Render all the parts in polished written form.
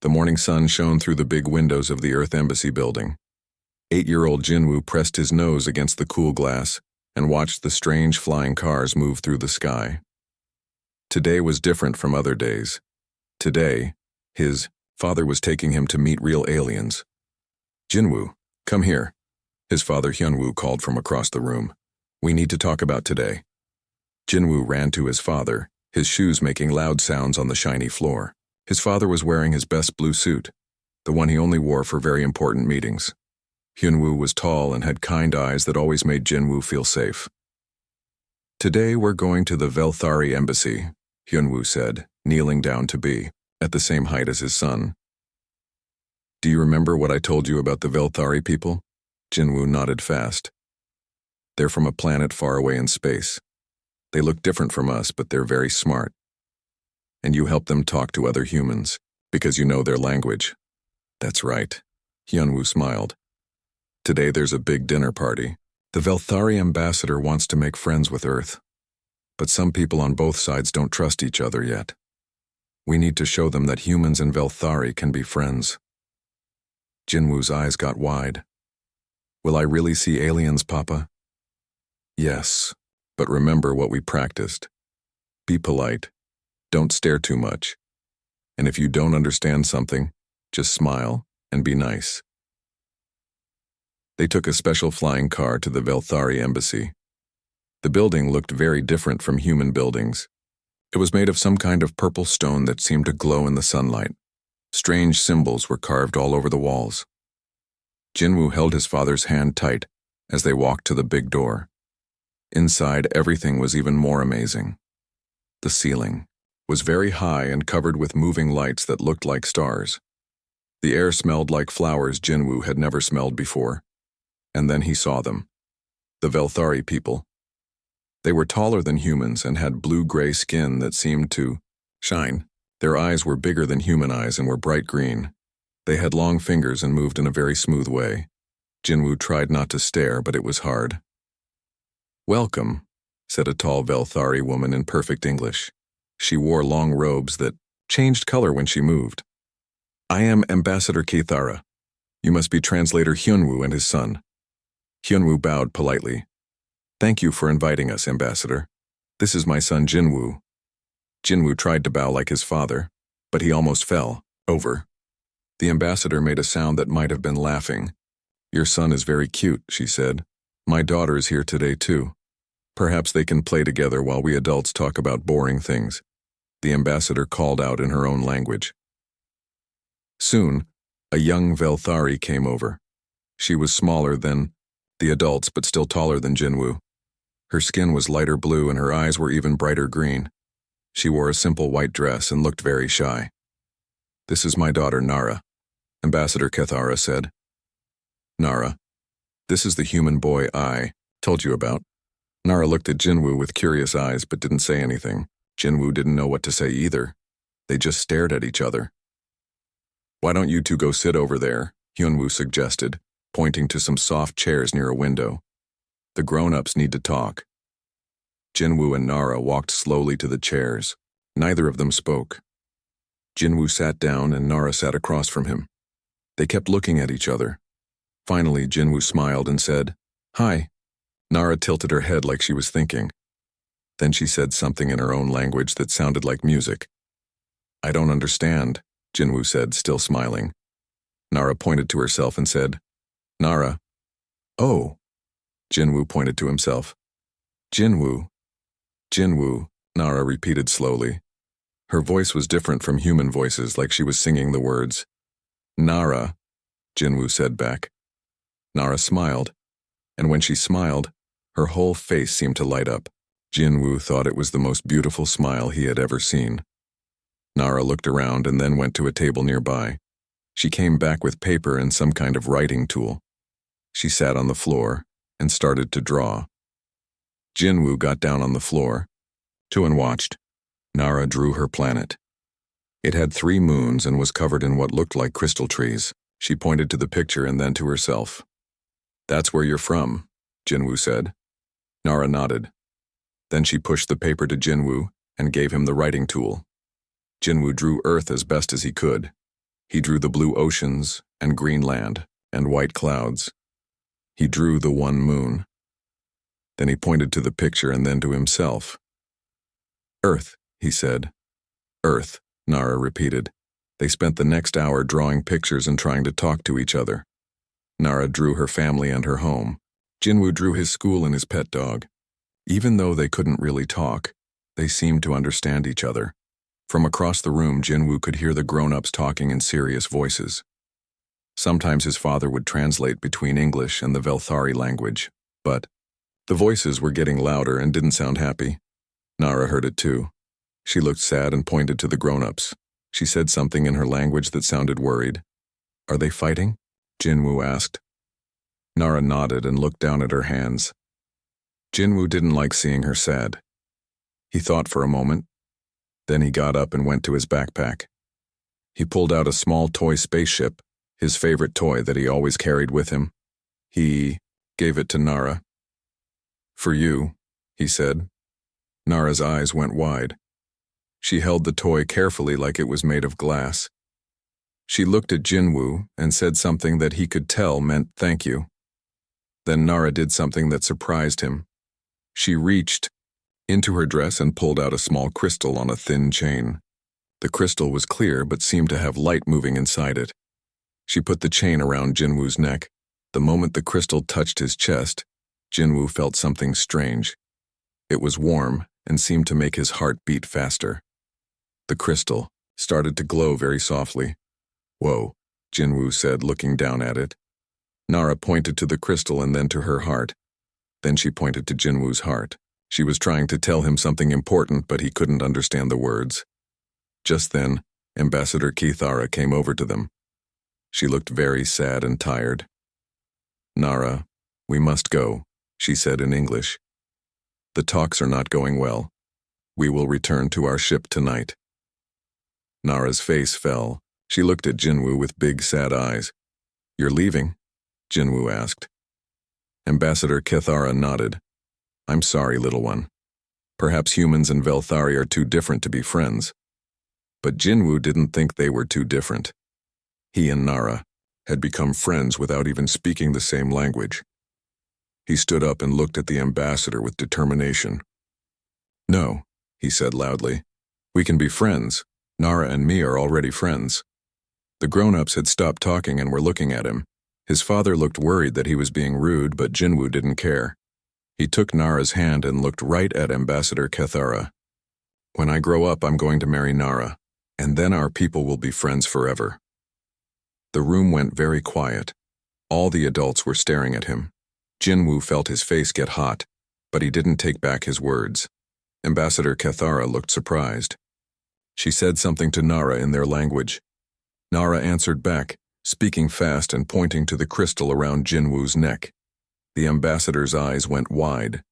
The morning sun shone through the big windows of the Earth Embassy building. 8-year-old Jinwoo pressed his nose against the cool glass and watched the strange flying cars move through the sky. Today was different from other days. Today, his father was taking him to meet real aliens. "Jinwoo, come here," his father Hyunwoo called from across the room. "We need to talk about today." Jinwoo ran to his father, his shoes making loud sounds on the shiny floor. His father was wearing his best blue suit, the one he only wore for very important meetings. Hyunwoo was tall and had kind eyes that always made Jinwoo feel safe. "Today we're going to the Velthari Embassy," Hyunwoo said, kneeling down to be at the same height as his son. "Do you remember what I told you about the Velthari people?" Jinwoo nodded fast. "They're from a planet far away in space. They look different from us, but they're very smart. And you help them talk to other humans, because you know their language." "That's right," Hyunwoo smiled. "Today there's a big dinner party. The Velthari ambassador wants to make friends with Earth. But some people on both sides don't trust each other yet. We need to show them that humans and Velthari can be friends." Jinwoo's eyes got wide. "Will I really see aliens, Papa?" "Yes, but remember what we practiced. Be polite. Don't stare too much. And if you don't understand something, just smile and be nice." They took a special flying car to the Velthari Embassy. The building looked very different from human buildings. It was made of some kind of purple stone that seemed to glow in the sunlight. Strange symbols were carved all over the walls. Jinwoo held his father's hand tight as they walked to the big door. Inside, everything was even more amazing. The ceiling was very high and covered with moving lights that looked like stars. The air smelled like flowers Jinwoo had never smelled before. And then he saw them. The Velthari people. They were taller than humans and had blue-gray skin that seemed to shine. Their eyes were bigger than human eyes and were bright green. They had long fingers and moved in a very smooth way. Jinwoo tried not to stare, but it was hard. "Welcome," said a tall Velthari woman in perfect English. She wore long robes that changed color when she moved. "I am Ambassador Keithara. You must be translator Hyunwoo and his son." Hyunwoo bowed politely. "Thank you for inviting us, Ambassador. This is my son Jinwoo." Jinwoo tried to bow like his father, but he almost fell over. The ambassador made a sound that might have been laughing. "Your son is very cute," she said. "My daughter is here today too. Perhaps they can play together while we adults talk about boring things," the ambassador called out in her own language. Soon, a young Velthari came over. She was smaller than the adults but still taller than Jinwoo. Her skin was lighter blue and her eyes were even brighter green. She wore a simple white dress and looked very shy. "This is my daughter Nara," Ambassador Keithara said. "Nara, this is the human boy I told you about." Nara looked at Jinwoo with curious eyes but didn't say anything. Jinwoo didn't know what to say either. They just stared at each other. "Why don't you two go sit over there?" Hyunwoo suggested, pointing to some soft chairs near a window. "The grown-ups need to talk." Jinwoo and Nara walked slowly to the chairs. Neither of them spoke. Jinwoo sat down and Nara sat across from him. They kept looking at each other. Finally, Jinwoo smiled and said, "Hi." Nara tilted her head like she was thinking. Then she said something in her own language that sounded like music. "I don't understand," Jinwoo said, still smiling. Nara pointed to herself and said, "Nara." "Oh." Jinwoo pointed to himself. "Jinwoo. Jinwoo," Nara repeated slowly. Her voice was different from human voices, like she was singing the words. "Nara," Jinwoo said back. Nara smiled, and when she smiled, her whole face seemed to light up. Jinwoo thought it was the most beautiful smile he had ever seen. Nara looked around and then went to a table nearby. She came back with paper and some kind of writing tool. She sat on the floor and started to draw. Jinwoo got down on the floor, too, and watched. Nara drew her planet. It had 3 moons and was covered in what looked like crystal trees. She pointed to the picture and then to herself. "That's where you're from," Jinwoo said. Nara nodded. Then she pushed the paper to Jinwoo and gave him the writing tool. Jinwoo drew Earth as best as he could. He drew the blue oceans and green land and white clouds. He drew the one moon. Then he pointed to the picture and then to himself. Earth, he said. Earth, Nara repeated. They spent the next hour drawing pictures and trying to talk to each other. Nara drew her family and her home. Jinwoo drew his school and his pet dog. Even though they couldn't really talk, they seemed to understand each other. From across the room, Jinwoo could hear the grown-ups talking in serious voices. Sometimes his father would translate between English and the Velthari language, but the voices were getting louder and didn't sound happy. Nara heard it too. She looked sad and pointed to the grown-ups. She said something in her language that sounded worried. Are they fighting? Jinwoo asked. Nara nodded and looked down at her hands. Jinwoo didn't like seeing her sad. He thought for a moment. Then he got up and went to his backpack. He pulled out a small toy spaceship, his favorite toy that he always carried with him. He gave it to Nara. For you, he said. Nara's eyes went wide. She held the toy carefully like it was made of glass. She looked at Jinwoo and said something that he could tell meant thank you. Then Nara did something that surprised him. She reached into her dress and pulled out a small crystal on a thin chain. The crystal was clear but seemed to have light moving inside it. She put the chain around Jinwoo's neck. The moment the crystal touched his chest, Jinwoo felt something strange. It was warm and seemed to make his heart beat faster. The crystal started to glow very softly. Whoa, Jinwoo said, looking down at it. Nara pointed to the crystal and then to her heart. Then she pointed to Jinwoo's heart. She was trying to tell him something important, but he couldn't understand the words. Just then, Ambassador Kithara came over to them. She looked very sad and tired. Nara, we must go, she said in English. The talks are not going well. We will return to our ship tonight. Nara's face fell. She looked at Jinwoo with big, sad eyes. You're leaving? Jinwoo asked. Ambassador Kithara nodded. I'm sorry, little one. Perhaps humans and Velthari are too different to be friends. But Jinwoo didn't think they were too different. He and Nara had become friends without even speaking the same language. He stood up and looked at the ambassador with determination. No, he said loudly. We can be friends. Nara and me are already friends. The grown-ups had stopped talking and were looking at him. His father looked worried that he was being rude, but Jinwoo didn't care. He took Nara's hand and looked right at Ambassador Kithara. When I grow up, I'm going to marry Nara, and then our people will be friends forever. The room went very quiet. All the adults were staring at him. Jinwoo felt his face get hot, but he didn't take back his words. Ambassador Kithara looked surprised. She said something to Nara in their language. Nara answered back, speaking fast and pointing to the crystal around Jinwoo's neck. The ambassador's eyes went wide.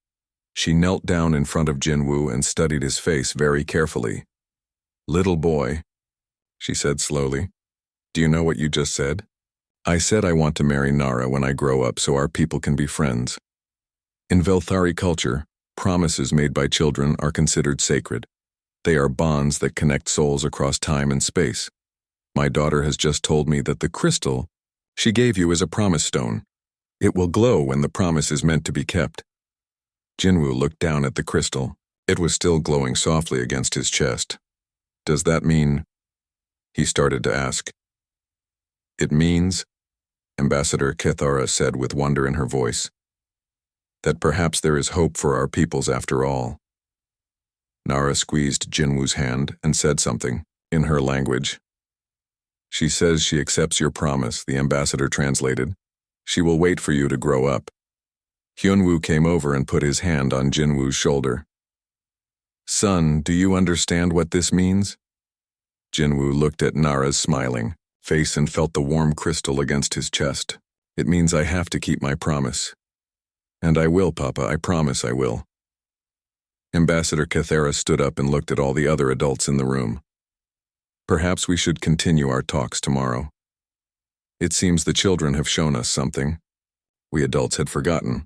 She knelt down in front of Jinwoo and studied his face very carefully. Little boy, she said slowly, do you know what you just said? I said I want to marry Nara when I grow up so our people can be friends. In Velthari culture, promises made by children are considered sacred. They are bonds that connect souls across time and space. My daughter has just told me that the crystal she gave you is a promise stone. It will glow when the promise is meant to be kept. Jinwoo looked down at the crystal. It was still glowing softly against his chest. Does that mean? He started to ask. It means, Ambassador Kithara said with wonder in her voice, that perhaps there is hope for our peoples after all. Nara squeezed Jinwoo's hand and said something in her language. She says she accepts your promise, the ambassador translated. She will wait for you to grow up. Hyunwoo came over and put his hand on Jinwoo's shoulder. Son, do you understand what this means? Jinwoo looked at Nara's smiling face and felt the warm crystal against his chest. It means I have to keep my promise. And I will, Papa, I promise I will. Ambassador Kithara stood up and looked at all the other adults in the room. Perhaps we should continue our talks tomorrow. It seems the children have shown us something. We adults had forgotten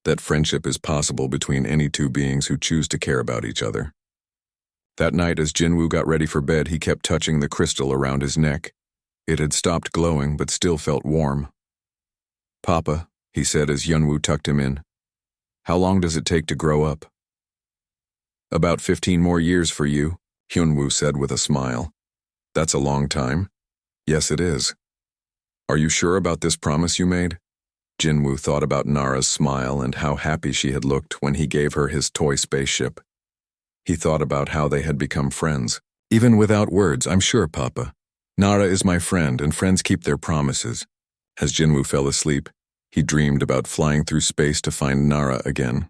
that friendship is possible between any two beings who choose to care about each other. That night, as Jinwoo got ready for bed, he kept touching the crystal around his neck. It had stopped glowing but still felt warm. "Papa," he said as Yunwoo tucked him in, "how long does it take to grow up?" "About 15 more years for you," Yunwoo said with a smile. "That's a long time." "Yes, it is." "Are you sure about this promise you made?" Jinwoo thought about Nara's smile and how happy she had looked when he gave her his toy spaceship. He thought about how they had become friends. "Even without words, I'm sure, Papa. Nara is my friend, and friends keep their promises." As Jinwoo fell asleep, he dreamed about flying through space to find Nara again.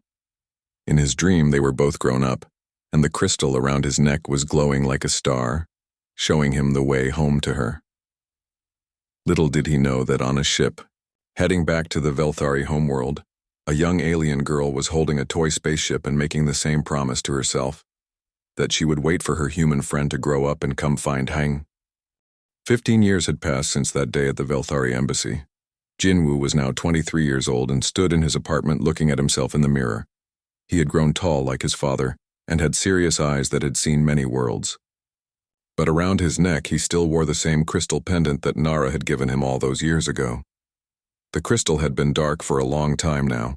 In his dream, they were both grown up, and the crystal around his neck was glowing like a star, showing him the way home to her. Little did he know that on a ship, heading back to the Velthari homeworld, a young alien girl was holding a toy spaceship and making the same promise to herself, that she would wait for her human friend to grow up and come find Hang. 15 years had passed since that day at the Velthari embassy. Jinwoo was now 23 years old and stood in his apartment looking at himself in the mirror. He had grown tall like his father and had serious eyes that had seen many worlds. But around his neck he still wore the same crystal pendant that Nara had given him all those years ago. The crystal had been dark for a long time now.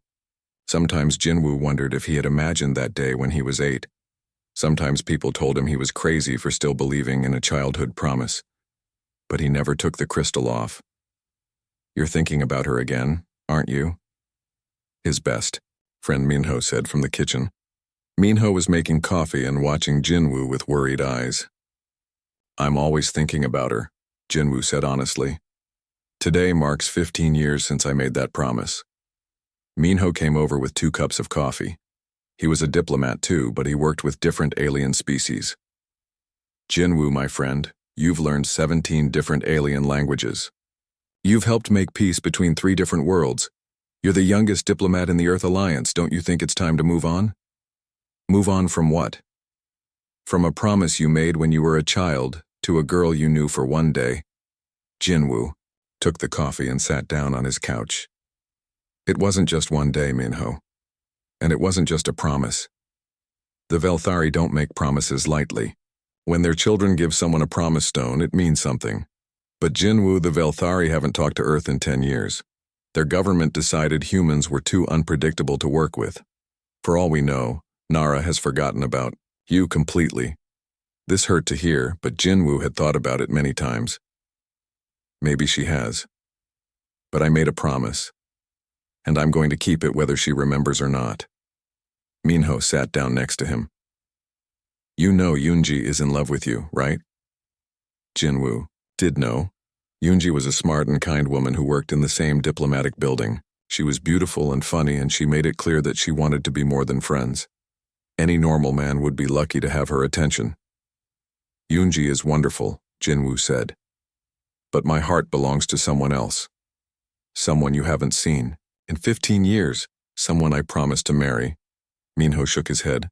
Sometimes Jinwoo wondered if he had imagined that day when he was 8. Sometimes people told him he was crazy for still believing in a childhood promise. But he never took the crystal off. "You're thinking about her again, aren't you?" "His best," friend Minho said from the kitchen. Minho was making coffee and watching Jinwoo with worried eyes. "I'm always thinking about her," Jinwoo said honestly. "Today marks 15 years since I made that promise." Minho came over with 2 cups of coffee. He was a diplomat too, but he worked with different alien species. "Jinwoo, my friend, you've learned 17 different alien languages. You've helped make peace between 3 different worlds. You're the youngest diplomat in the Earth Alliance. Don't you think it's time to move on?" "Move on from what?" "From a promise you made when you were a child to a girl you knew for one day." Jinwoo took the coffee and sat down on his couch. "It wasn't just one day, Minho. And it wasn't just a promise. The Velthari don't make promises lightly. When their children give someone a promise stone, it means something. But Jinwoo, the Velthari haven't talked to Earth in 10 years. Their government decided humans were too unpredictable to work with. For all we know, Nara has forgotten about you completely." This hurt to hear, but Jinwoo had thought about it many times. "Maybe she has. But I made a promise. And I'm going to keep it whether she remembers or not." Minho sat down next to him. "You know Yoonji is in love with you, right?" Jinwoo did know. Yoonji was a smart and kind woman who worked in the same diplomatic building. She was beautiful and funny, and she made it clear that she wanted to be more than friends. Any normal man would be lucky to have her attention. "Yoonji is wonderful," Jinwoo said. "But my heart belongs to someone else. Someone you haven't seen in 15 years, someone I promised to marry." Minho shook his head.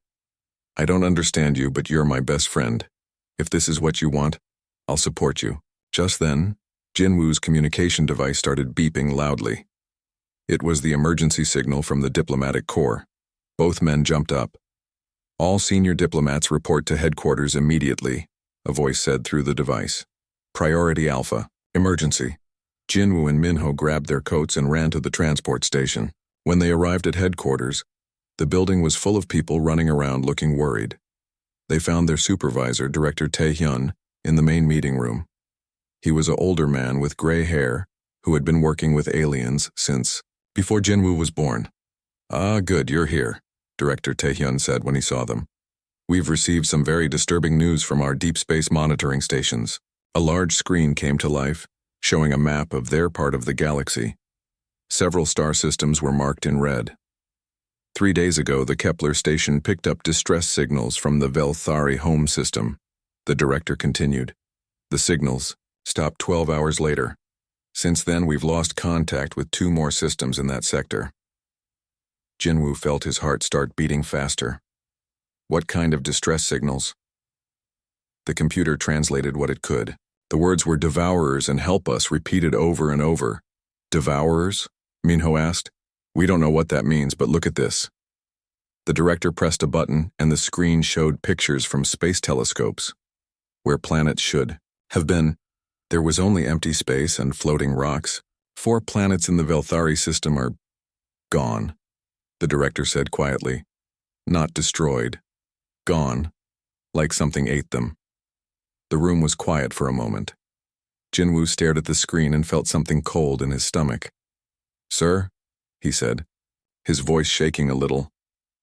"I don't understand you, but you're my best friend. If this is what you want, I'll support you." Just then, Jinwoo's communication device started beeping loudly. It was the emergency signal from the diplomatic corps. Both men jumped up. "All senior diplomats report to headquarters immediately," a voice said through the device. "Priority Alpha. Emergency." Jinwoo and Minho grabbed their coats and ran to the transport station. When they arrived at headquarters, the building was full of people running around looking worried. They found their supervisor, Director Tae-hyun, in the main meeting room. He was an older man with gray hair who had been working with aliens since before Jinwoo was born. "Ah, good, you're here," Director Tae-hyun said when he saw them. "We've received some very disturbing news from our deep space monitoring stations." A large screen came to life, showing a map of their part of the galaxy. Several star systems were marked in red. 3 days ago, the Kepler station picked up distress signals from the Velthari home system. The director continued. "The signals stopped 12 hours later. Since then, we've lost contact with 2 more systems in that sector." Jinwoo felt his heart start beating faster. "What kind of distress signals?" The computer translated what it could. The words were "devourers" and "help us" repeated over and over. "Devourers?" Minho asked. "We don't know what that means, but look at this." The director pressed a button, and the screen showed pictures from space telescopes, where planets should have been. There was only empty space and floating rocks. 4 planets in the Velthari system are gone, the director said quietly. Not destroyed. Gone. Like something ate them. The room was quiet for a moment. Jinwoo stared at the screen and felt something cold in his stomach. "Sir," he said, his voice shaking a little.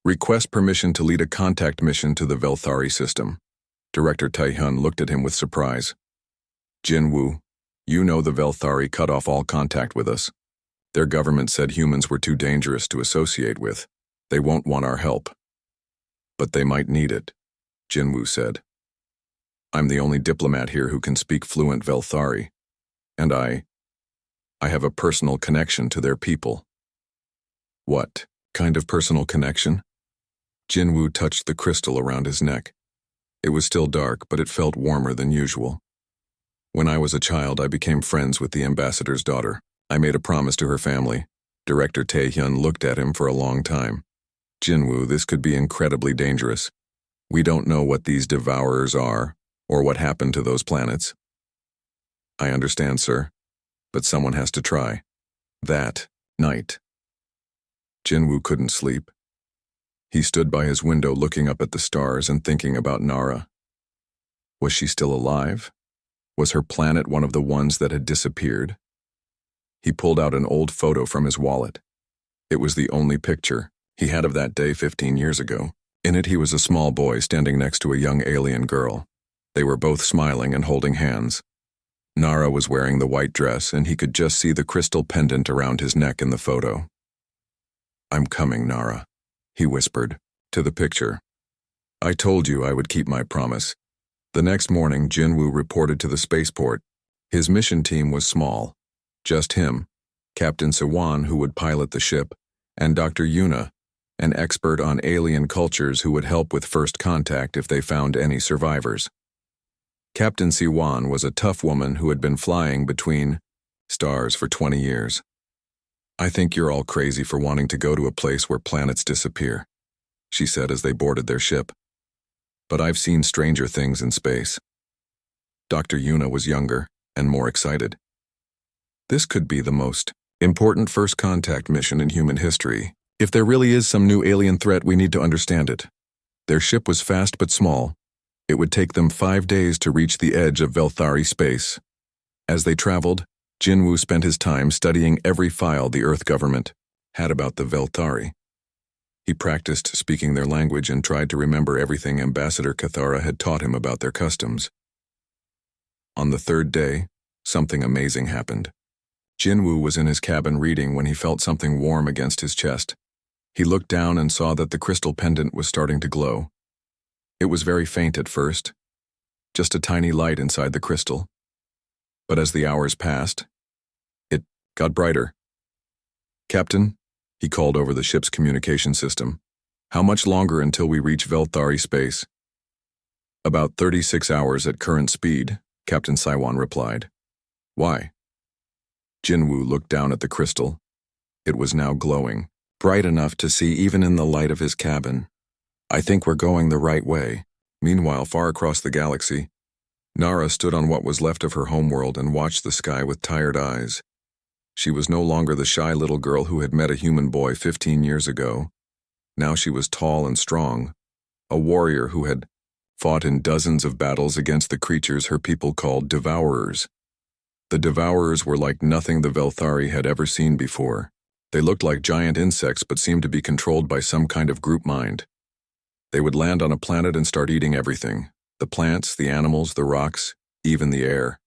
"Request permission to lead a contact mission to the Velthari system." Director Taehyun looked at him with surprise. "Jinwoo, you know the Velthari cut off all contact with us. Their government said humans were too dangerous to associate with. They won't want our help." "But they might need it," Jinwoo said. "I'm the only diplomat here who can speak fluent Velthari, and I have a personal connection to their people." "What kind of personal connection?" Jinwoo touched the crystal around his neck. It was still dark, but it felt warmer than usual. "When I was a child, I became friends with the ambassador's daughter. I made a promise to her family." Director Taehyun looked at him for a long time. "Jinwoo, this could be incredibly dangerous. We don't know what these devourers are, or what happened to those planets." "I understand, sir, but someone has to try." That night, Jinwoo couldn't sleep. He stood by his window looking up at the stars and thinking about Nara. Was she still alive? Was her planet one of the ones that had disappeared? He pulled out an old photo from his wallet. It was the only picture he had of that day 15 years ago. In it, he was a small boy standing next to a young alien girl. They were both smiling and holding hands. Nara was wearing the white dress, and he could just see the crystal pendant around his neck in the photo. "I'm coming, Nara," he whispered, to the picture. "I told you I would keep my promise." The next morning, Jinwoo reported to the spaceport. His mission team was small. Just him, Captain Siwan, who would pilot the ship, and Dr. Yuna, an expert on alien cultures who would help with first contact if they found any survivors. Captain Siwan was a tough woman who had been flying between stars for 20 years. "I think you're all crazy for wanting to go to a place where planets disappear," she said as they boarded their ship. "But I've seen stranger things in space." Dr. Yuna was younger and more excited. "This could be the most important first contact mission in human history. If there really is some new alien threat, we need to understand it." Their ship was fast but small. It would take them 5 days to reach the edge of Velthari space. As they traveled, Jinwoo spent his time studying every file the Earth government had about the Velthari. He practiced speaking their language and tried to remember everything Ambassador Cathara had taught him about their customs. On the 3rd day, something amazing happened. Jinwoo was in his cabin reading when he felt something warm against his chest. He looked down and saw that the crystal pendant was starting to glow. It was very faint at first, just a tiny light inside the crystal. But as the hours passed, it got brighter. "Captain," he called over the ship's communication system, "how much longer until we reach Velthari space?" "About 36 hours at current speed," Captain Siwan replied. "Why?" Jinwoo looked down at the crystal. It was now glowing, bright enough to see even in the light of his cabin. "I think we're going the right way." Meanwhile, far across the galaxy, Nara stood on what was left of her homeworld and watched the sky with tired eyes. She was no longer the shy little girl who had met a human boy 15 years ago. Now she was tall and strong, a warrior who had fought in dozens of battles against the creatures her people called devourers. The devourers were like nothing the Velthari had ever seen before. They looked like giant insects but seemed to be controlled by some kind of group mind. They would land on a planet and start eating everything: the plants, the animals, the rocks, even the air.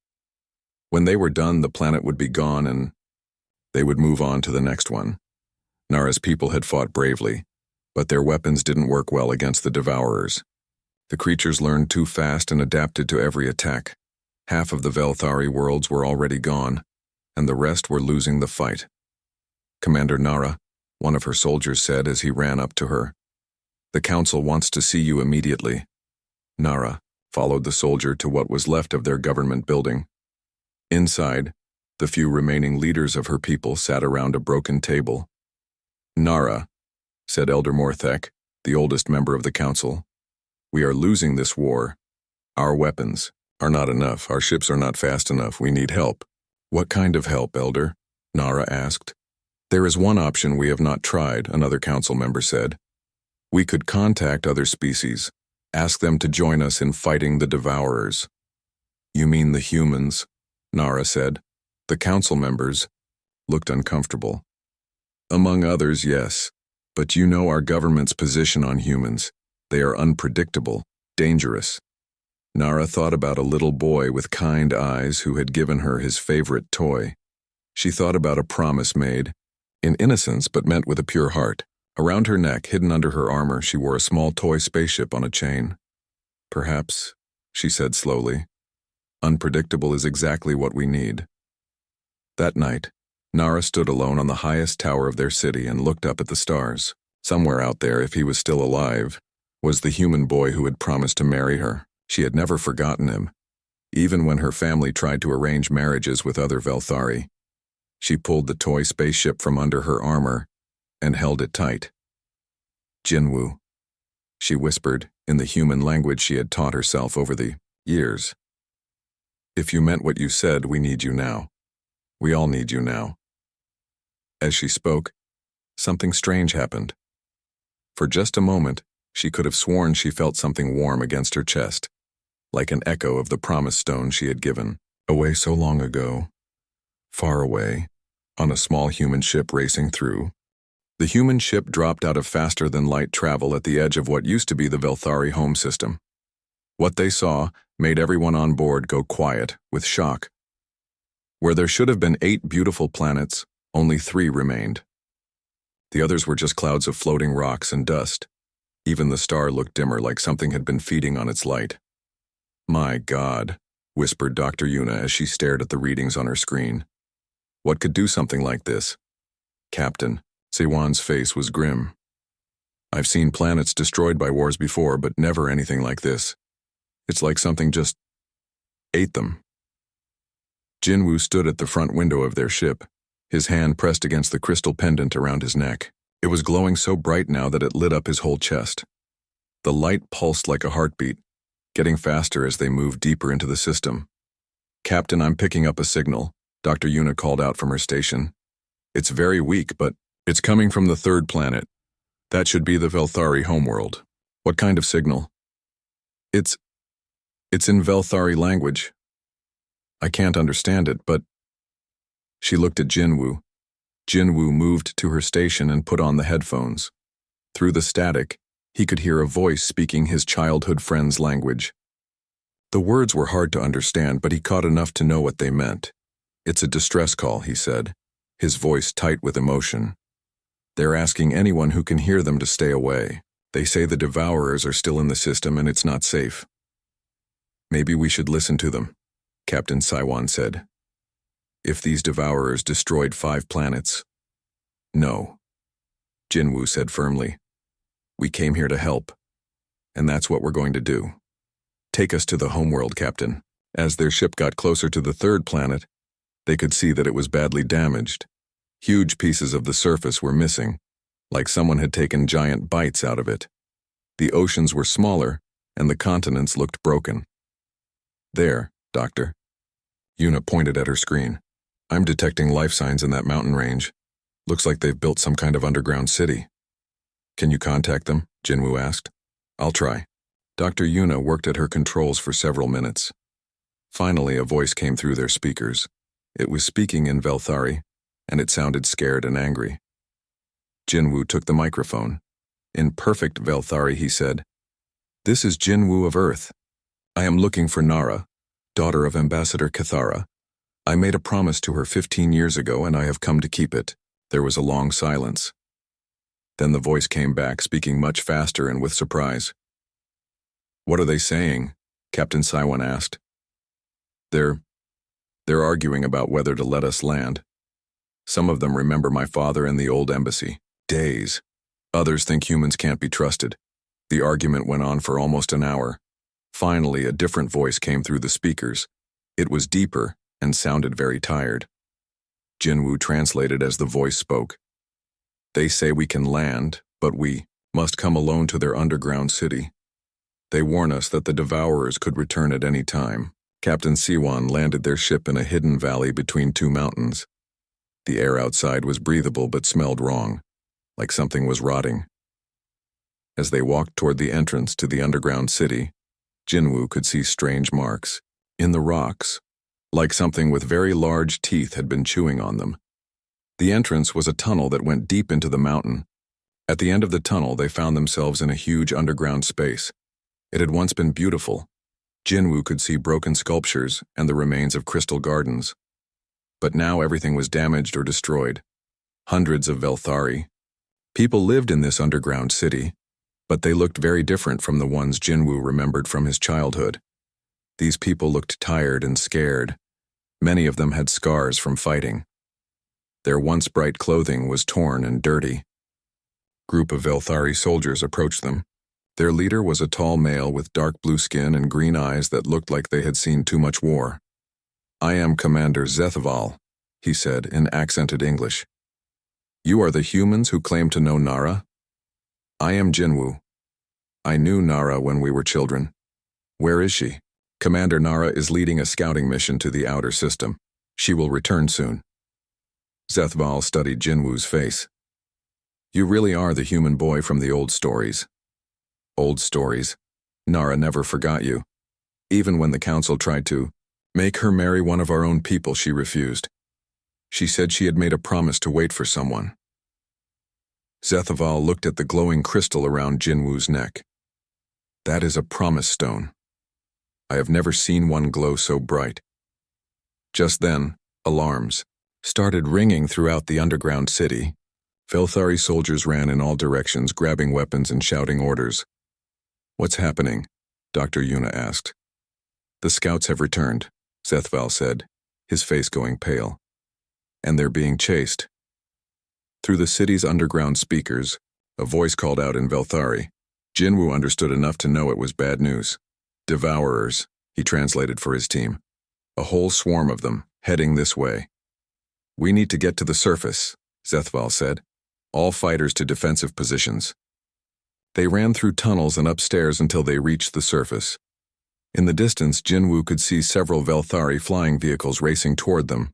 When they were done, the planet would be gone and they would move on to the next one. Nara's people had fought bravely, but their weapons didn't work well against the devourers. The creatures learned too fast and adapted to every attack. Half of the Velthari worlds were already gone, and the rest were losing the fight. "Commander Nara," one of her soldiers said as he ran up to her, "the council wants to see you immediately." Nara followed the soldier to what was left of their government building. Inside, the few remaining leaders of her people sat around a broken table. "Nara," said Elder Morthek, the oldest member of the council, "we are losing this war. Our weapons, are not enough. Our ships are not fast enough. We need help. What kind of help, Elder? Nara asked. There is one option we have not tried, another council member said. We could contact other species, ask them to join us in fighting the Devourers. You mean the humans? Nara said. The council members looked uncomfortable. Among others, yes. But you know our government's position on humans. They are unpredictable, dangerous. Nara thought about a little boy with kind eyes who had given her his favorite toy. She thought about a promise made, in innocence but meant with a pure heart. Around her neck, hidden under her armor, she wore a small toy spaceship on a chain. Perhaps, she said slowly, unpredictable is exactly what we need. That night, Nara stood alone on the highest tower of their city and looked up at the stars. Somewhere out there, if he was still alive, was the human boy who had promised to marry her. She had never forgotten him, even when her family tried to arrange marriages with other Velthari. She pulled the toy spaceship from under her armor and held it tight. Jinwoo, she whispered in the human language she had taught herself over the years. If you meant what you said, we need you now. We all need you now. As she spoke, something strange happened. For just a moment, she could have sworn she felt something warm against her chest, like an echo of the promise stone she had given, away so long ago, far away, on a small human ship racing through. The human ship dropped out of faster-than-light travel at the edge of what used to be the Velthari home system. What they saw made everyone on board go quiet with shock. Where there should have been 8 beautiful planets, only 3 remained. The others were just clouds of floating rocks and dust. Even the star looked dimmer, like something had been feeding on its light. My God, whispered Dr. Yuna as she stared at the readings on her screen. What could do something like this? Captain, Siwan's face was grim. I've seen planets destroyed by wars before, but never anything like this. It's like something just ate them. Jinwoo stood at the front window of their ship, his hand pressed against the crystal pendant around his neck. It was glowing so bright now that it lit up his whole chest. The light pulsed like a heartbeat, getting faster as they moved deeper into the system. Captain, I'm picking up a signal, Dr. Yuna called out from her station. It's very weak, but it's coming from the 3rd planet. That should be the Velthari homeworld. What kind of signal? It's in Velthari language. I can't understand it, but... She looked at Jinwoo. Jinwoo moved to her station and put on the headphones. Through the static, he could hear a voice speaking his childhood friend's language. The words were hard to understand, but he caught enough to know what they meant. It's a distress call, he said, his voice tight with emotion. They're asking anyone who can hear them to stay away. They say the Devourers are still in the system and it's not safe. Maybe we should listen to them, Captain Siwan said. If these Devourers destroyed 5 planets. No, Jinwoo said firmly. We came here to help, and that's what we're going to do. Take us to the homeworld, Captain. As their ship got closer to the 3rd planet, they could see that it was badly damaged. Huge pieces of the surface were missing, like someone had taken giant bites out of it. The oceans were smaller, and the continents looked broken. There, Doctor. Yuna pointed at her screen. I'm detecting life signs in that mountain range. Looks like they've built some kind of underground city. Can you contact them? Jinwoo asked. I'll try. Dr. Yuna worked at her controls for several minutes. Finally, a voice came through their speakers. It was speaking in Velthari, and it sounded scared and angry. Jinwoo took the microphone. In perfect Velthari, he said, This is Jinwoo of Earth. I am looking for Nara, daughter of Ambassador Cathara. I made a promise to her 15 years ago, and I have come to keep it. There was a long silence. Then the voice came back, speaking much faster and with surprise. What are they saying? Captain Siwan asked. They're arguing about whether to let us land. Some of them remember my father and the old embassy. Days. Others think humans can't be trusted. The argument went on for almost an hour. Finally, a different voice came through the speakers. It was deeper and sounded very tired. Jinwoo translated as the voice spoke. They say we can land, but we must come alone to their underground city. They warn us that the Devourers could return at any time. Captain Siwan landed their ship in a hidden valley between two mountains. The air outside was breathable but smelled wrong, like something was rotting. As they walked toward the entrance to the underground city, Jinwoo could see strange marks in the rocks, like something with very large teeth had been chewing on them. The entrance was a tunnel that went deep into the mountain. At the end of the tunnel, they found themselves in a huge underground space. It had once been beautiful. Jinwoo could see broken sculptures and the remains of crystal gardens. But now everything was damaged or destroyed. Hundreds of Velthari. People lived in this underground city, but they looked very different from the ones Jinwoo remembered from his childhood. These people looked tired and scared. Many of them had scars from fighting. Their once bright clothing was torn and dirty. Group of Velthari soldiers approached them. Their leader was a tall male with dark blue skin and green eyes that looked like they had seen too much war. "I am Commander Zethval," he said in accented English. "You are the humans who claim to know Nara?" "I am Jinwoo. I knew Nara when we were children. Where is she?" "Commander Nara is leading a scouting mission to the outer system. She will return soon." Zethval studied Jinwoo's face. "You really are the human boy from the old stories." "Old stories? Nara never forgot you. Even when the council tried to make her marry one of our own people, she refused. She said she had made a promise to wait for someone." Zethval looked at the glowing crystal around Jinwoo's neck. "That is a promise stone. I have never seen one glow so bright." Just then, alarms started ringing throughout the underground city. Velthari soldiers ran in all directions, grabbing weapons and shouting orders. "What's happening?" Dr. Yuna asked. "The scouts have returned," Zethval said, his face going pale. "And they're being chased." Through the city's underground speakers, a voice called out in Velthari. Jinwoo understood enough to know it was bad news. "Devourers," he translated for his team. "A whole swarm of them, heading this way." "We need to get to the surface," Zethval said. "All fighters to defensive positions." They ran through tunnels and upstairs until they reached the surface. In the distance, Jinwoo could see several Velthari flying vehicles racing toward them.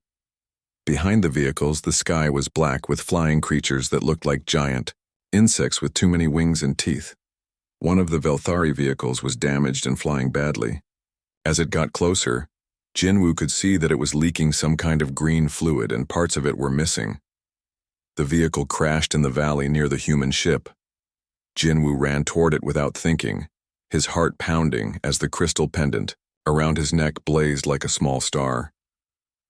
Behind the vehicles, the sky was black with flying creatures that looked like giant insects with too many wings and teeth. One of the Velthari vehicles was damaged and flying badly. As it got closer, Jinwoo could see that it was leaking some kind of green fluid and parts of it were missing. The vehicle crashed in the valley near the human ship. Jinwoo ran toward it without thinking, his heart pounding as the crystal pendant around his neck blazed like a small star.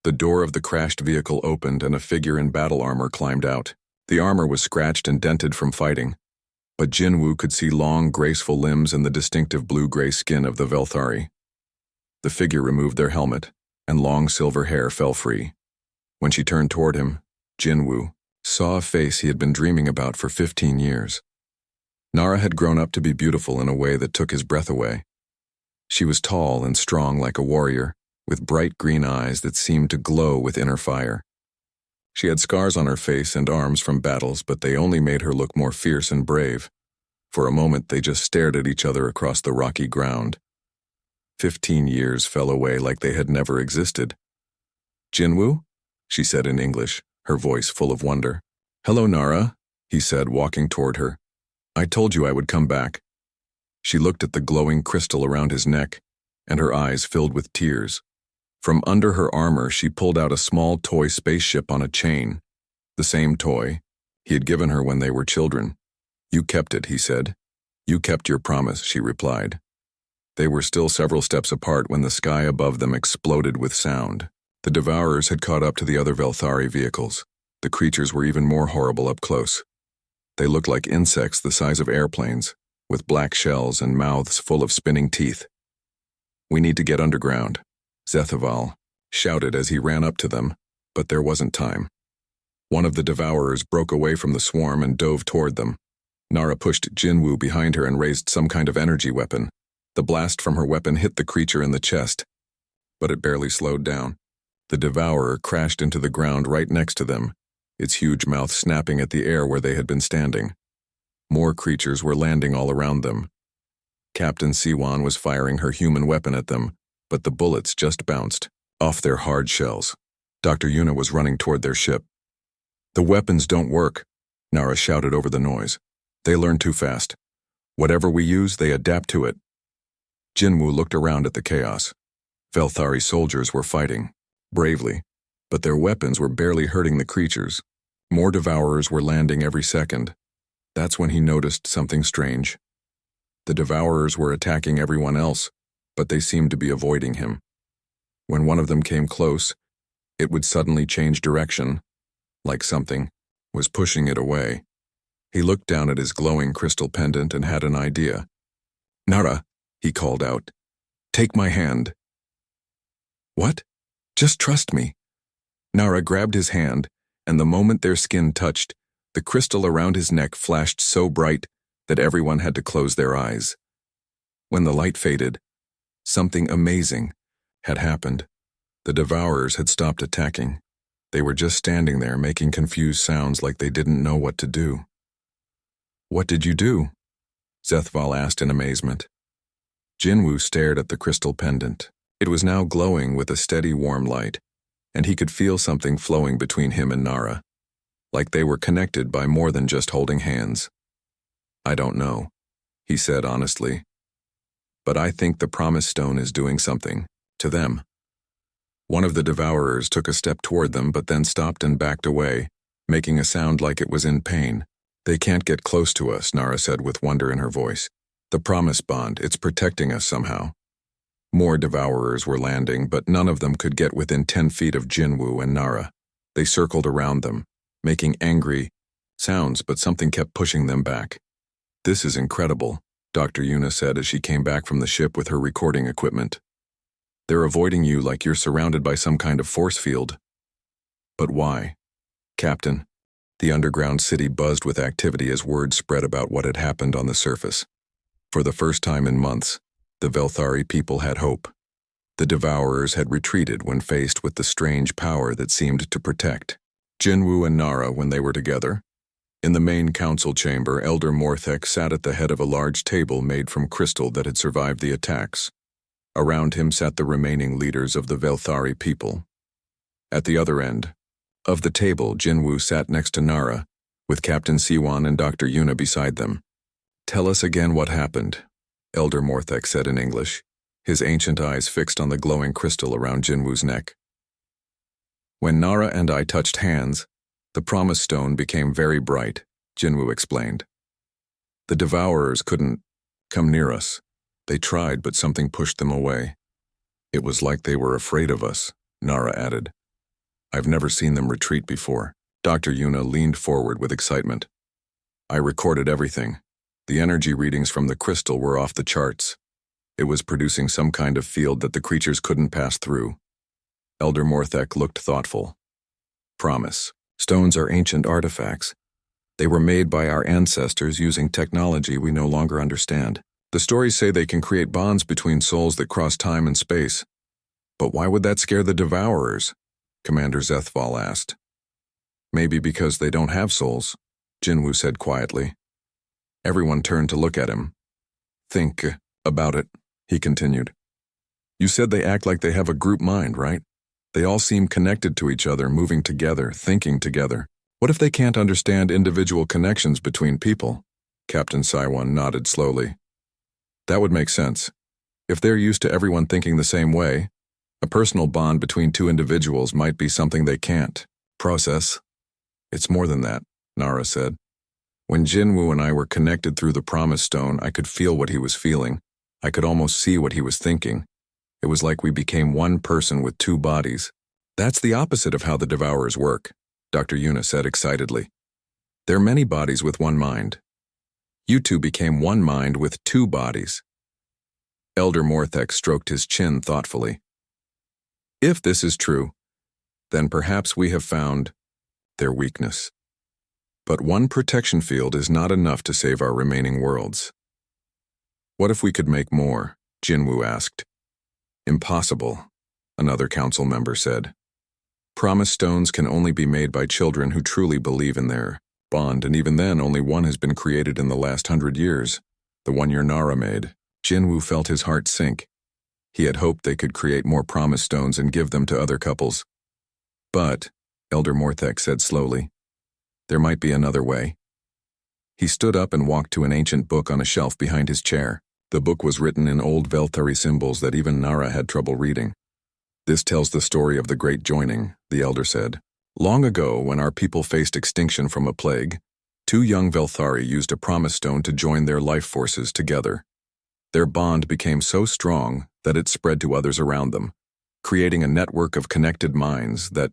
The door of the crashed vehicle opened and a figure in battle armor climbed out. The armor was scratched and dented from fighting, but Jinwoo could see long, graceful limbs and the distinctive blue-gray skin of the Velthari. The figure removed their helmet, and long silver hair fell free. When she turned toward him, Jinwoo saw a face he had been dreaming about for 15 years. Nara had grown up to be beautiful in a way that took his breath away. She was tall and strong like a warrior, with bright green eyes that seemed to glow with inner fire. She had scars on her face and arms from battles, but they only made her look more fierce and brave. For a moment, they just stared at each other across the rocky ground. 15 years fell away like they had never existed. "Jinwoo?" she said in English, her voice full of wonder. "Hello, Nara," he said, walking toward her. "I told you I would come back." She looked at the glowing crystal around his neck, and her eyes filled with tears. From under her armor, she pulled out a small toy spaceship on a chain. The same toy he had given her when they were children. "You kept it," he said. "You kept your promise," she replied. They were still several steps apart when the sky above them exploded with sound. The Devourers had caught up to the other Velthari vehicles. The creatures were even more horrible up close. They looked like insects the size of airplanes, with black shells and mouths full of spinning teeth. "We need to get underground," Zethval shouted as he ran up to them, but there wasn't time. One of the Devourers broke away from the swarm and dove toward them. Nara pushed Jinwoo behind her and raised some kind of energy weapon. The blast from her weapon hit the creature in the chest, but it barely slowed down. The Devourer crashed into the ground right next to them, its huge mouth snapping at the air where they had been standing. More creatures were landing all around them. Captain Siwan was firing her human weapon at them, but the bullets just bounced off their hard shells. Dr. Yuna was running toward their ship. "The weapons don't work," Nara shouted over the noise. "They learn too fast. Whatever we use, they adapt to it." Jinwoo looked around at the chaos. Velthari soldiers were fighting, bravely, but their weapons were barely hurting the creatures. More devourers were landing every second. That's when he noticed something strange. The devourers were attacking everyone else, but they seemed to be avoiding him. When one of them came close, it would suddenly change direction, like something was pushing it away. He looked down at his glowing crystal pendant and had an idea. "Nara," he called out, "take my hand." "What? Just trust me." Nara grabbed his hand, and the moment their skin touched, the crystal around his neck flashed so bright that everyone had to close their eyes. When the light faded, something amazing had happened. The devourers had stopped attacking. They were just standing there making confused sounds like they didn't know what to do. "What did you do?" Zethval asked in amazement. Jinwoo stared at the crystal pendant. It was now glowing with a steady warm light, and he could feel something flowing between him and Nara, like they were connected by more than just holding hands. "I don't know," he said honestly. "But I think the Promise Stone is doing something to them." One of the devourers took a step toward them but then stopped and backed away, making a sound like it was in pain. "They can't get close to us," Nara said with wonder in her voice. "The Promise Bond, it's protecting us somehow." More devourers were landing, but none of them could get within 10 feet of Jinwoo and Nara. They circled around them, making angry sounds, but something kept pushing them back. "This is incredible," Dr. Yuna said as she came back from the ship with her recording equipment. "They're avoiding you like you're surrounded by some kind of force field." "But why?" "Captain." The underground city buzzed with activity as word spread about what had happened on the surface. For the first time in months, the Velthari people had hope. The Devourers had retreated when faced with the strange power that seemed to protect Jinwoo and Nara when they were together. In the main council chamber, Elder Morthek sat at the head of a large table made from crystal that had survived the attacks. Around him sat the remaining leaders of the Velthari people. At the other end of the table, Jinwoo sat next to Nara, with Captain Siwan and Dr. Yuna beside them. "Tell us again what happened," Elder Morthek said in English, his ancient eyes fixed on the glowing crystal around Jinwoo's neck. "When Nara and I touched hands, the Promise Stone became very bright," Jinwoo explained. "The Devourers couldn't come near us. They tried, but something pushed them away. It was like they were afraid of us," Nara added. "I've never seen them retreat before." Dr. Yuna leaned forward with excitement. "I recorded everything. The energy readings from the crystal were off the charts. It was producing some kind of field that the creatures couldn't pass through." Elder Morthek looked thoughtful. "Promise. Stones are ancient artifacts. They were made by our ancestors using technology we no longer understand. The stories say they can create bonds between souls that cross time and space. But why would that scare the Devourers?" Commander Zethval asked. "Maybe because they don't have souls," Jinwoo said quietly. Everyone turned to look at him. "Think about it," he continued. "You said they act like they have a group mind, right? They all seem connected to each other, moving together, thinking together. What if they can't understand individual connections between people?" Captain Siwan nodded slowly. "That would make sense. If they're used to everyone thinking the same way, a personal bond between two individuals might be something they can't process." "It's more than that," Nara said. "When Jinwoo and I were connected through the Promise Stone, I could feel what he was feeling. I could almost see what he was thinking. It was like we became one person with two bodies." "That's the opposite of how the Devourers work," Dr. Yuna said excitedly. "There are many bodies with one mind. You two became one mind with two bodies." Elder Morthek stroked his chin thoughtfully. "If this is true, then perhaps we have found their weakness. But one protection field is not enough to save our remaining worlds." "What if we could make more?" Jinwoo asked. "Impossible," another council member said. "Promise stones can only be made by children who truly believe in their bond, and even then only one has been created in the last 100 years, the one your Nara made." Jinwoo felt his heart sink. He had hoped they could create more promise stones and give them to other couples. But, Elder Morthek said slowly, there might be another way. He stood up and walked to an ancient book on a shelf behind his chair. The book was written in old Velthari symbols that even Nara had trouble reading. This tells the story of the Great Joining, the elder said. Long ago, when our people faced extinction from a plague, 2 young Velthari used a promise stone to join their life forces together. Their bond became so strong that it spread to others around them, creating a network of connected minds that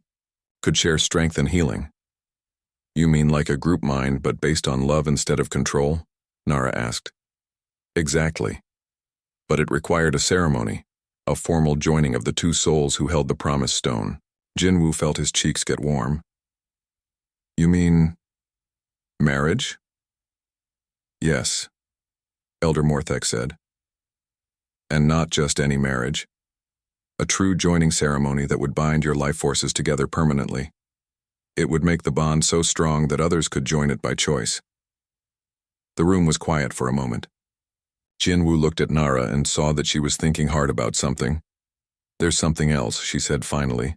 could share strength and healing. You mean like a group mind but based on love instead of control? Nara asked. Exactly. But it required a ceremony, a formal joining of the 2 souls who held the promise stone. Jinwoo felt his cheeks get warm. You mean marriage? Yes, Elder Morthek said. And not just any marriage. A true joining ceremony that would bind your life forces together permanently. It would make the bond so strong that others could join it by choice. The room was quiet for a moment. Jinwoo looked at Nara and saw that she was thinking hard about something. There's something else, she said finally.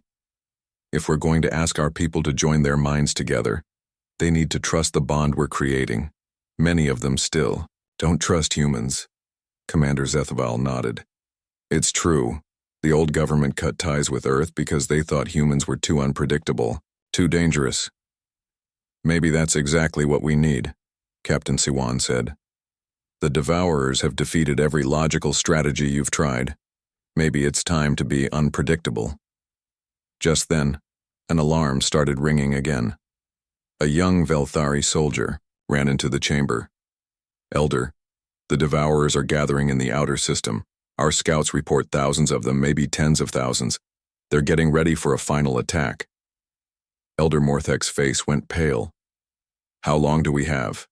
If we're going to ask our people to join their minds together, they need to trust the bond we're creating. Many of them still don't trust humans. Commander Zethval nodded. It's true. The old government cut ties with Earth because they thought humans were too unpredictable, too dangerous. Maybe that's exactly what we need, Captain Siwan said. The Devourers have defeated every logical strategy you've tried. Maybe it's time to be unpredictable. Just then, an alarm started ringing again. A young Velthari soldier ran into the chamber. Elder, the Devourers are gathering in the outer system. Our scouts report thousands of them, maybe tens of thousands. They're getting ready for a final attack. Elder Morthek's face went pale. How long do we have?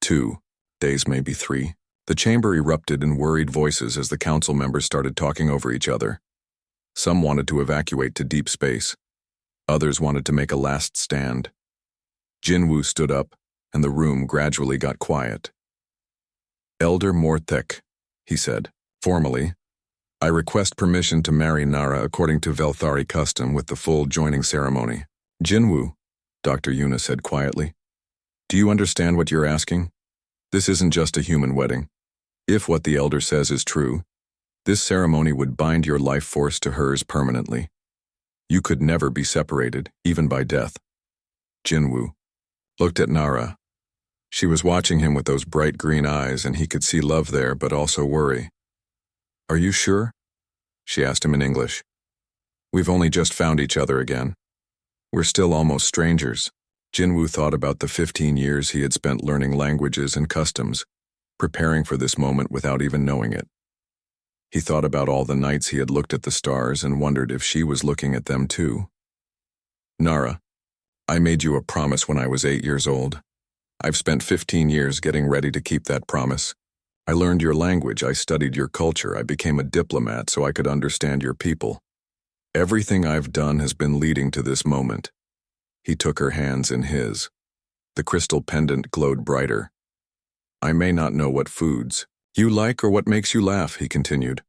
2 days, maybe 3. The chamber erupted in worried voices as the council members started talking over each other. Some wanted to evacuate to deep space. Others wanted to make a last stand. Jinwoo stood up, and the room gradually got quiet. Elder Morthek, he said, formally, I request permission to marry Nara according to Velthari custom with the full joining ceremony. Jinwoo, Dr. Yuna said quietly, do you understand what you're asking? This isn't just a human wedding. If what the elder says is true, this ceremony would bind your life force to hers permanently. You could never be separated, even by death. Jinwoo looked at Nara. She was watching him with those bright green eyes, and he could see love there, but also worry. Are you sure? She asked him in English. We've only just found each other again. We're still almost strangers. Jinwoo thought about the 15 years he had spent learning languages and customs, preparing for this moment without even knowing it. He thought about all the nights he had looked at the stars and wondered if she was looking at them too. Nara, I made you a promise when I was 8 years old. I've spent 15 years getting ready to keep that promise. I learned your language, I studied your culture, I became a diplomat so I could understand your people. Everything I've done has been leading to this moment. He took her hands in his. The crystal pendant glowed brighter. I may not know what foods you like or what makes you laugh, he continued.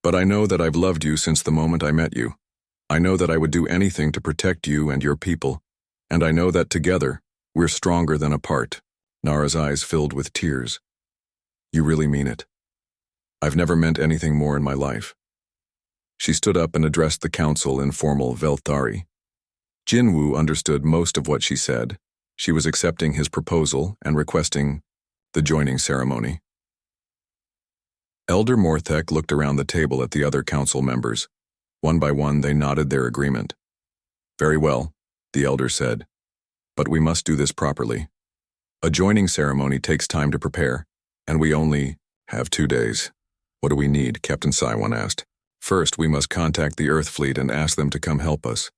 But I know that I've loved you since the moment I met you. I know that I would do anything to protect you and your people. And I know that together, we're stronger than apart. Nara's eyes filled with tears. You really mean it. I've never meant anything more in my life. She stood up and addressed the council in formal Velthari. Jinwoo understood most of what she said. She was accepting his proposal and requesting the joining ceremony. Elder Morthek looked around the table at the other council members. One by one, they nodded their agreement. Very well, the elder said. But we must do this properly. A joining ceremony takes time to prepare, and we only have 2 days. What do we need? Captain Siwan asked. First, we must contact the Earth fleet and ask them to come help us.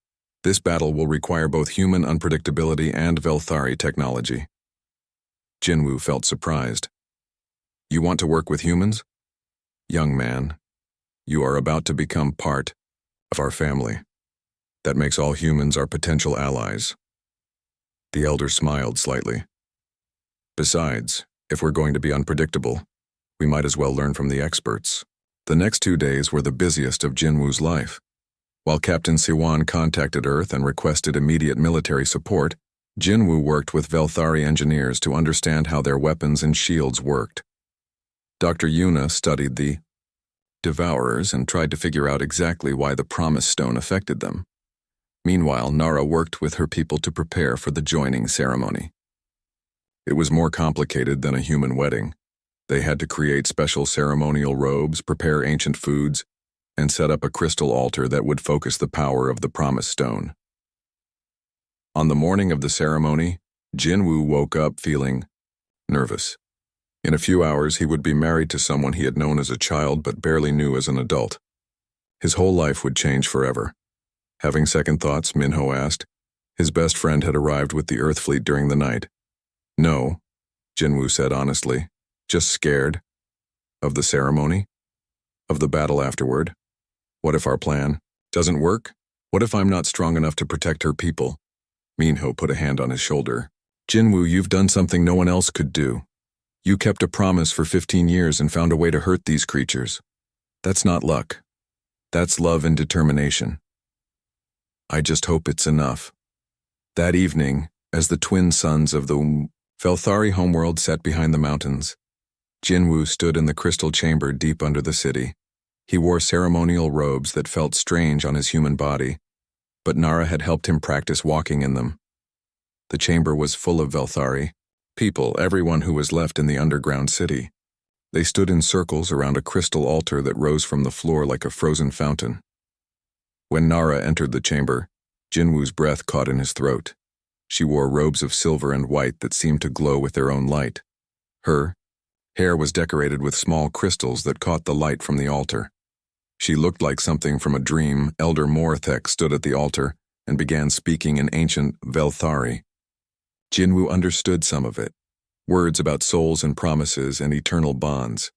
This battle will require both human unpredictability and Velthari technology. Jinwoo felt surprised. You want to work with humans? Young man, you are about to become part of our family. That makes all humans our potential allies. The elder smiled slightly. Besides, if we're going to be unpredictable, we might as well learn from the experts. The next 2 days were the busiest of Jinwoo's life. While Captain Siwan contacted Earth and requested immediate military support, Jinwoo worked with Velthari engineers to understand how their weapons and shields worked. Dr. Yuna studied the Devourers and tried to figure out exactly why the Promise Stone affected them. Meanwhile, Nara worked with her people to prepare for the joining ceremony. It was more complicated than a human wedding. They had to create special ceremonial robes, prepare ancient foods, and set up a crystal altar that would focus the power of the Promise Stone. On the morning of the ceremony, Jinwoo woke up feeling nervous. In a few hours, he would be married to someone he had known as a child but barely knew as an adult. His whole life would change forever. Having second thoughts, Minho asked. His best friend had arrived with the Earth fleet during the night. No, Jinwoo said honestly. Just scared. Of the ceremony? Of the battle afterward? What if our plan doesn't work? What if I'm not strong enough to protect her people? Minho put a hand on his shoulder. Jinwoo, you've done something no one else could do. You kept a promise for 15 years and found a way to hurt these creatures. That's not luck. That's love and determination. I just hope it's enough. That evening, as the twin suns of the Velthari homeworld sat behind the mountains, Jinwoo stood in the crystal chamber deep under the city. He wore ceremonial robes that felt strange on his human body, but Nara had helped him practice walking in them. The chamber was full of Velthari, people, everyone who was left in the underground city. They stood in circles around a crystal altar that rose from the floor like a frozen fountain. When Nara entered the chamber, Jinwoo's breath caught in his throat. She wore robes of silver and white that seemed to glow with their own light. Her hair was decorated with small crystals that caught the light from the altar. She looked like something from a dream. Elder Morthek stood at the altar and began speaking in ancient Velthari. Jinwoo understood some of it, words about souls and promises and eternal bonds.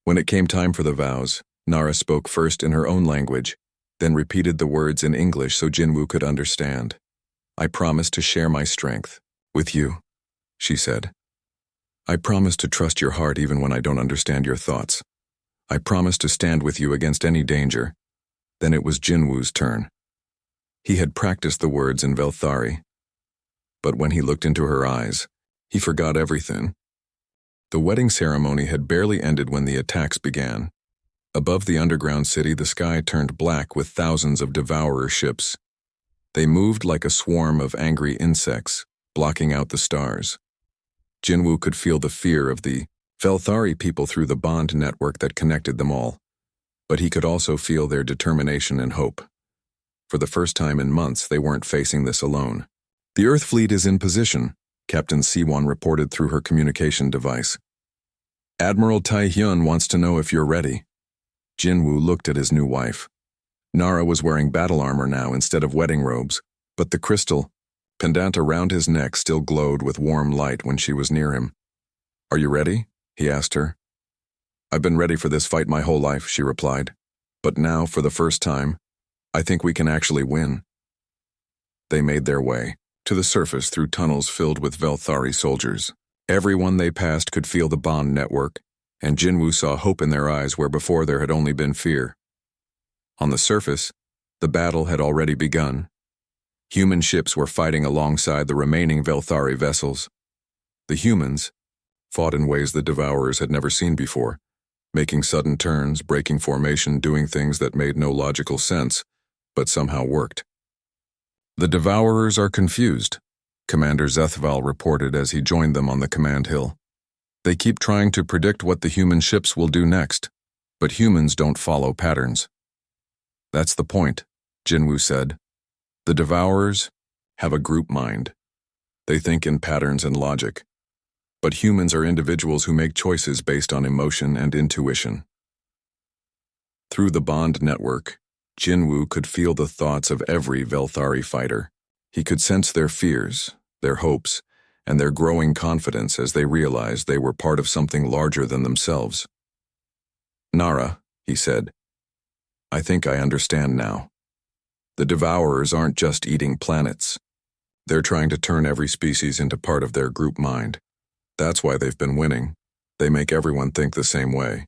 When it came time for the vows, Nara spoke first in her own language, then repeated the words in English so Jinwoo could understand. I promise to share my strength with you, she said. I promise to trust your heart even when I don't understand your thoughts. I promise to stand with you against any danger. Then it was Jinwoo's turn. He had practiced the words in Velthari, but when he looked into her eyes, he forgot everything. The wedding ceremony had barely ended when the attacks began. Above the underground city, the sky turned black with thousands of devourer ships. They moved like a swarm of angry insects, blocking out the stars. Jinwoo could feel the fear of the Velthari people through the bond network that connected them all, but he could also feel their determination and hope. For the first time in months, they weren't facing this alone. The Earth fleet is in position, Captain Siwan reported through her communication device. Admiral Tai-hyun wants to know if you're ready. Jinwoo looked at his new wife. Nara was wearing battle armor now instead of wedding robes, but the crystal pendant around his neck still glowed with warm light when she was near him. Are you ready? He asked her. I've been ready for this fight my whole life, she replied. But now, for the first time, I think we can actually win. They made their way to the surface through tunnels filled with Velthari soldiers. Everyone they passed could feel the bond network, and Jinwoo saw hope in their eyes where before there had only been fear. On the surface, the battle had already begun. Human ships were fighting alongside the remaining Velthari vessels. The humans fought in ways the Devourers had never seen before, making sudden turns, breaking formation, doing things that made no logical sense, but somehow worked. The Devourers are confused, Commander Zethval reported as he joined them on the command hill. They keep trying to predict what the human ships will do next, but humans don't follow patterns. That's the point, Jinwoo said. The Devourers have a group mind. They think in patterns and logic. But humans are individuals who make choices based on emotion and intuition. Through the bond network, Jinwoo could feel the thoughts of every Velthari fighter. He could sense their fears, their hopes, and their growing confidence as they realized they were part of something larger than themselves. Nara, he said, I think I understand now. The Devourers aren't just eating planets. They're trying to turn every species into part of their group mind. That's why they've been winning. They make everyone think the same way.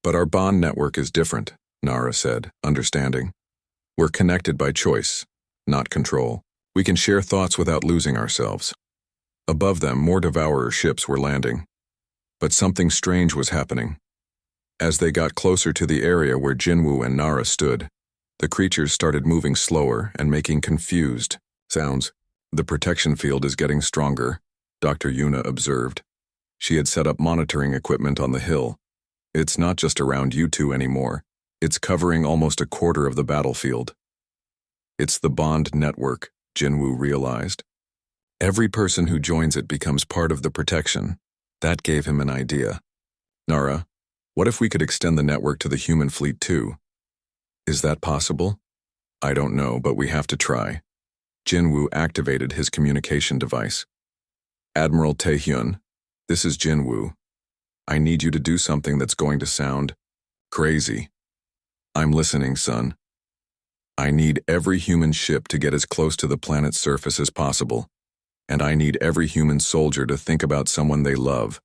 But our bond network is different, Nara said, understanding. We're connected by choice, not control. We can share thoughts without losing ourselves. Above them, more devourer ships were landing. But something strange was happening. As they got closer to the area where Jinwoo and Nara stood, the creatures started moving slower and making confused sounds. The protection field is getting stronger, Dr. Yuna observed. She had set up monitoring equipment on the hill. It's not just around you two anymore. It's covering almost a quarter of the battlefield. It's the bond network, Jinwoo realized. Every person who joins it becomes part of the protection. That gave him an idea. Nara, what if we could extend the network to the human fleet too? Is that possible? I don't know, but we have to try. Jinwoo activated his communication device. Admiral Taehyun, this is Jinwoo. I need you to do something that's going to sound crazy. I'm listening, son. I need every human ship to get as close to the planet's surface as possible. And I need every human soldier to think about someone they love,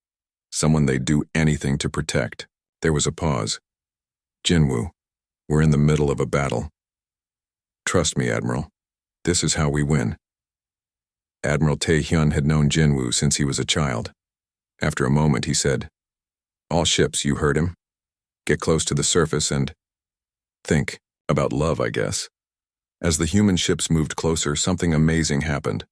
someone they'd do anything to protect. There was a pause. Jinwoo, we're in the middle of a battle. Trust me, Admiral. This is how we win. Admiral Taehyun had known Jinwoo since he was a child. After a moment, he said, all ships, you heard him. Get close to the surface and think about love, I guess. As the human ships moved closer, something amazing happened.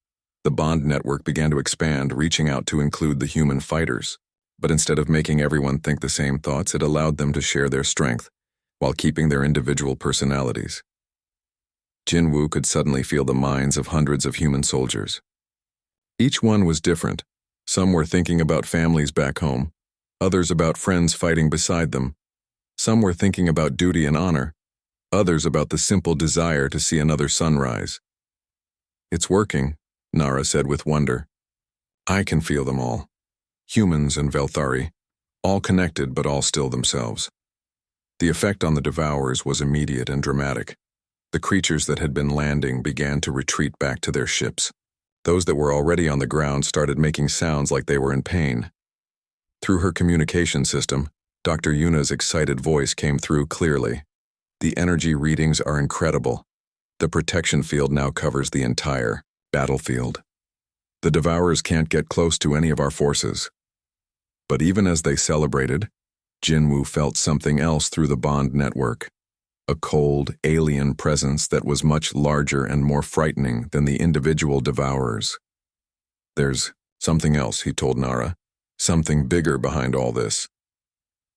The bond network began to expand, reaching out to include the human fighters. But instead of making everyone think the same thoughts, it allowed them to share their strength, while keeping their individual personalities. Jinwoo could suddenly feel the minds of hundreds of human soldiers. Each one was different. Some were thinking about families back home, others about friends fighting beside them. Some were thinking about duty and honor, others about the simple desire to see another sunrise. It's working, Nara said with wonder. I can feel them all. Humans and Velthari, all connected but all still themselves. The effect on the devourers was immediate and dramatic. The creatures that had been landing began to retreat back to their ships. Those that were already on the ground started making sounds like they were in pain. Through her communication system, Dr. Yuna's excited voice came through clearly. The energy readings are incredible. The protection field now covers the entire battlefield. The devourers can't get close to any of our forces. But even as they celebrated, Jinwoo felt something else through the bond network. A cold, alien presence that was much larger and more frightening than the individual devourers. There's something else, he told Nara. Something bigger behind all this.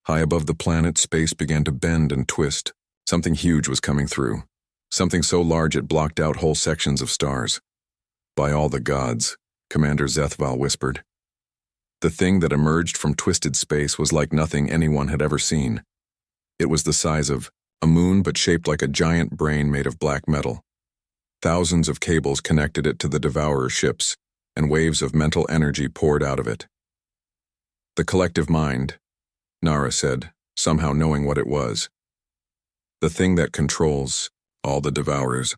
High above the planet, space began to bend and twist. Something huge was coming through. Something so large it blocked out whole sections of stars. By all the gods, Commander Zethval whispered. The thing that emerged from twisted space was like nothing anyone had ever seen. It was the size of a moon but shaped like a giant brain made of black metal. Thousands of cables connected it to the devourer ships, and waves of mental energy poured out of it. The collective mind, Nara said, somehow knowing what it was. The thing that controls all the devourers.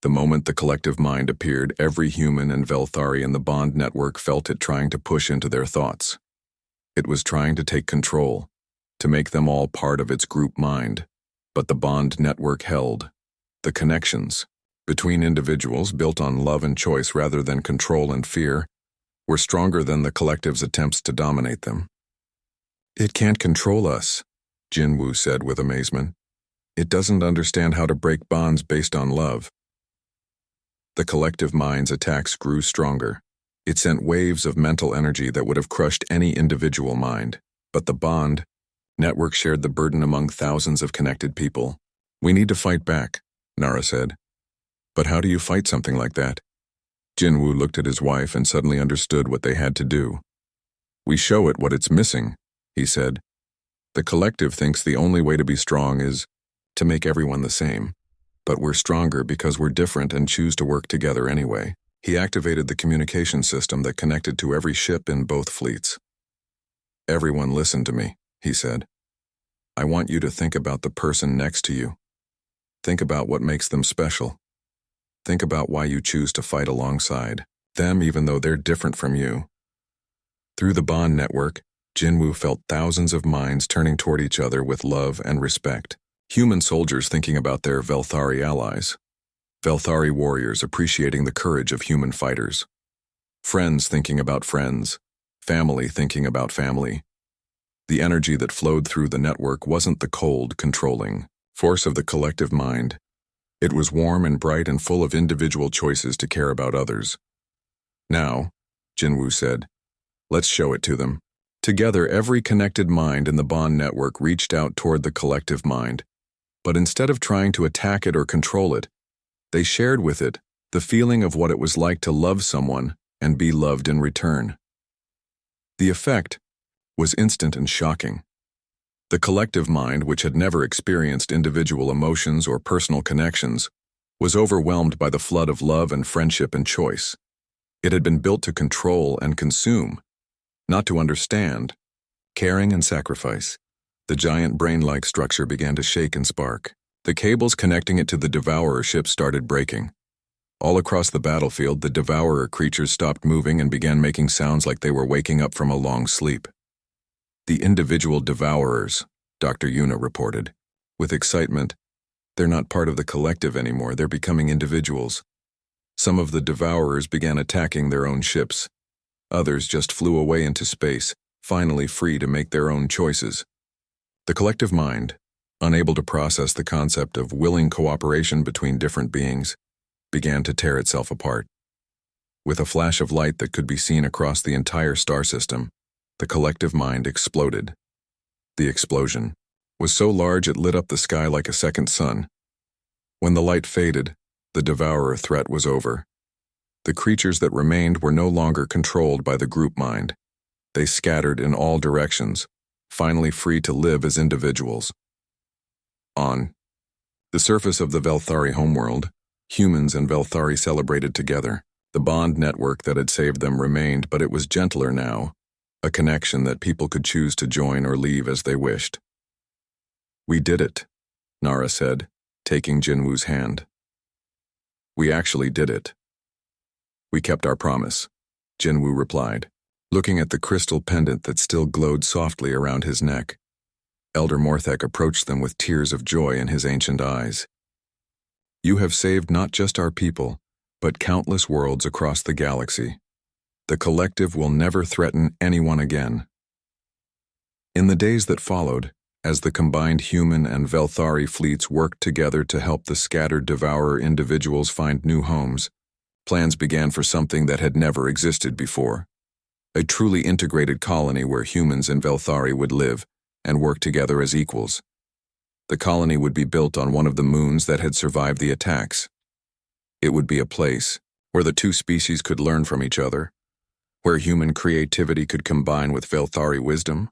The moment the collective mind appeared, every human and Velthari in the bond network felt it trying to push into their thoughts. It was trying to take control, to make them all part of its group mind. But the bond network held. The connections between individuals built on love and choice rather than control and fear were stronger than the collective's attempts to dominate them. It can't control us, Jinwoo said with amazement. It doesn't understand how to break bonds based on love. The collective mind's attacks grew stronger. It sent waves of mental energy that would have crushed any individual mind. But the bond network shared the burden among thousands of connected people. We need to fight back, Nara said. But how do you fight something like that? Jinwoo looked at his wife and suddenly understood what they had to do. We show it what it's missing, he said. The collective thinks the only way to be strong is to make everyone the same. But we're stronger because we're different and choose to work together anyway. He activated the communication system that connected to every ship in both fleets. Everyone listen to me, he said. I want you to think about the person next to you. Think about what makes them special. Think about why you choose to fight alongside them even though they're different from you. Through the bond network, Jinwoo felt thousands of minds turning toward each other with love and respect. Human soldiers thinking about their Velthari allies. Velthari warriors appreciating the courage of human fighters. Friends thinking about friends. Family thinking about family. The energy that flowed through the network wasn't the cold, controlling force of the collective mind. It was warm and bright and full of individual choices to care about others. Now, Jinwoo said, let's show it to them. Together, every connected mind in the bond network reached out toward the collective mind. But instead of trying to attack it or control it, they shared with it the feeling of what it was like to love someone and be loved in return. The effect was instant and shocking. The collective mind, which had never experienced individual emotions or personal connections, was overwhelmed by the flood of love and friendship and choice. It had been built to control and consume, not to understand. Caring and sacrifice. The giant brain-like structure began to shake and spark. The cables connecting it to the Devourer ship started breaking. All across the battlefield, the Devourer creatures stopped moving and began making sounds like they were waking up from a long sleep. The individual Devourers, Dr. Yuna reported. With excitement, they're not part of the collective anymore, they're becoming individuals. Some of the Devourers began attacking their own ships. Others just flew away into space, finally free to make their own choices. The collective mind, unable to process the concept of willing cooperation between different beings, began to tear itself apart. With a flash of light that could be seen across the entire star system, the collective mind exploded. The explosion was so large it lit up the sky like a second sun. When the light faded, the Devourer threat was over. The creatures that remained were no longer controlled by the group mind. They scattered in all directions, finally free to live as individuals. On the surface of the Velthari homeworld, humans and Velthari celebrated together. The bond network that had saved them remained, but it was gentler now, a connection that people could choose to join or leave as they wished. We did it, Nara said, taking Jinwoo's hand. We actually did it. We kept our promise, Jinwoo replied, looking at the crystal pendant that still glowed softly around his neck. Elder Morthek approached them with tears of joy in his ancient eyes. You have saved not just our people, but countless worlds across the galaxy. The collective will never threaten anyone again. In the days that followed, as the combined human and Velthari fleets worked together to help the scattered Devourer individuals find new homes, plans began for something that had never existed before. A truly integrated colony where humans and Velthari would live and work together as equals. The colony would be built on one of the moons that had survived the attacks. It would be a place where the two species could learn from each other, where human creativity could combine with Velthari wisdom,